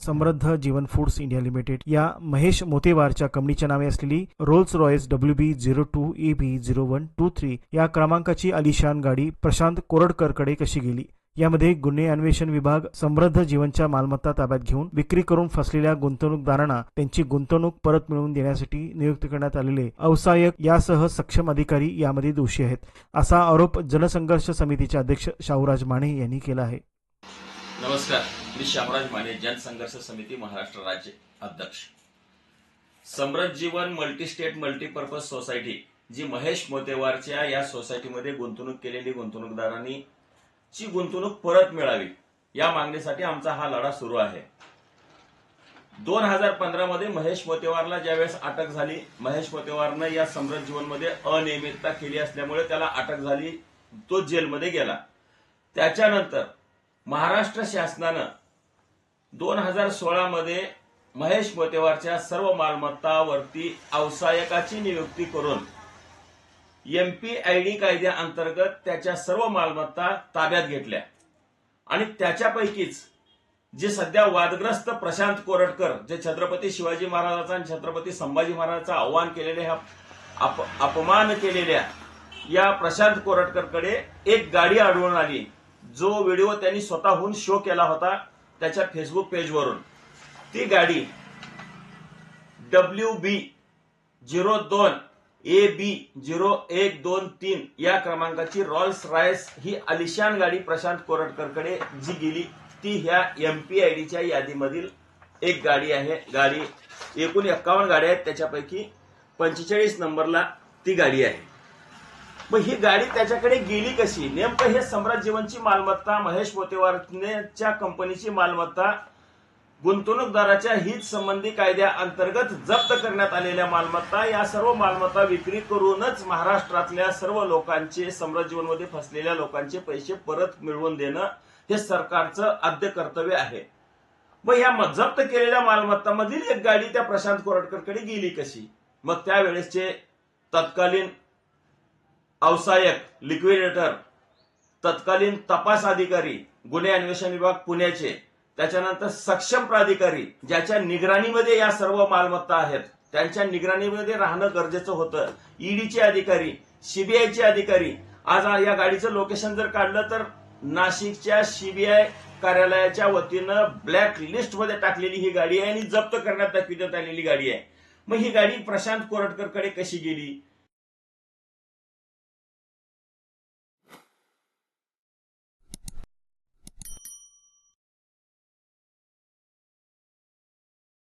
समृद्ध जीवन foods India limited या महेश मोतेवारच्या कंपनीच्या नावे असलेली रोल्स रॉयस WB02EB0123 या क्रमांकाची आलिशान गाडी प्रशांत कोरडकरकडे कशी गेली, यामध्ये गुन्हे अन्वेषण विभाग समृद्ध जीवनच्या मालमत्ता ताब्यात घेऊन विक्री करून फसलेल्या गुंतवणूकदारांना त्यांची गुंतवणूक परत मिळवून देण्यासाठी नियुक्त करण्यात आलेले अवसायक यासह सक्षम अधिकारी यामध्ये दोषी आहेत, असा आरोप जनसंघर्ष समितीचे अध्यक्ष शाहूराज माने यांनी केला आहे. नमस्कार, मी शाहूराज माने, जनसंघर्ष समिती महाराष्ट्र राज्य अध्यक्ष. समृद्ध जीवन मल्टीस्टेट मल्टीपर्पज सोसायटी जी महेश मोतेवारच्या या सोसायटीमध्ये गुंतवणूक केलेली गुंतवणूकदारांनी ची गुंतवणूक परत मिळावी या मागणीसाठी आमचा हा लढा सुरू आहे. 2015 मध्ये महेश मोतेवारला ज्यावेळेस अटक झाली, महेश मोतेवारनं या समृद्ध जीवनमध्ये अनियमितता केली असल्यामुळे त्याला अटक झाली, तो जेलमध्ये गेला. त्याच्यानंतर महाराष्ट्र शासनानं 2016 मध्ये महेश मोतेवारच्या सर्व मालमत्तावरती अवसायकाची नियुक्ती करून MPID कायद्याअंतर्गत त्याच्या सर्व मालमत्ता ताब्यात घेतल्या आणि त्याच्यापैकीच जे सध्या वादग्रस्त प्रशांत कोरटकर, जे छत्रपती शिवाजी महाराजांचा आणि छत्रपती संभाजी महाराजांचा आव्हान केलेल्या अपमान केलेल्या या प्रशांत कोरटकरकडे एक गाडी आढळून आली, जो व्हिडिओ त्यांनी स्वतःहून शो केला होता त्याच्या फेसबुक पेजवरून. ती गाडी WB02AB0123 या क्रमांकाची रॉल्स रॉयस ही आलिशान गाडी प्रशांत कोरटकरकडे जी गेली ती ह्या MPIDच्या यादीमधील एक गाडी आहे. गाडी एकूण 51 गाड्या आहेत, त्याच्यापैकी 45 नंबरला ती गाडी आहे. मग ही गाडी त्याच्याकडे गेली कशी? नेमकं हे समृद्ध जीवनची मालमत्ता, महेश मोतेवारच्या कंपनीची मालमत्ता, गुंतवणूकदाराच्या हित संबंधी कायद्याअंतर्गत जप्त करण्यात आलेल्या मालमत्ता, या सर्व मालमत्ता विक्री करूनच महाराष्ट्रातल्या सर्व लोकांचे, समृद्ध जीवनमध्ये फसलेल्या लोकांचे पैसे परत मिळवून देणं हे सरकारचं आद्य कर्तव्य आहे. मग या जप्त केलेल्या मालमत्तामधील एक गाडी त्या प्रशांत कोरटकरकडे गेली कशी? मग त्यावेळेसचे तत्कालीन अवसायक, लिक्विडेटर, तत्कालीन तपास अधिकारी, गुन्हे अन्वेषण विभाग पुण्याचे, त्याच्यानंतर सक्षम प्राधिकारी ज्याच्या निगराणीमध्ये या सर्व मालमत्ता आहेत, त्यांच्या निगराणीमध्ये राहणं गरजेचं होतं. ईडीचे अधिकारी, सीबीआयचे अधिकारी. आज या गाडीचं लोकेशन जर काढलं तर नाशिकच्या सीबीआय कार्यालयाच्या वतीनं ब्लॅक लिस्ट मध्ये टाकलेली ही गाडी आहे आणि जप्त करण्यात दाखविण्यात आलेली गाडी आहे. मग ही गाडी प्रशांत कोरटकरकडे कशी गेली?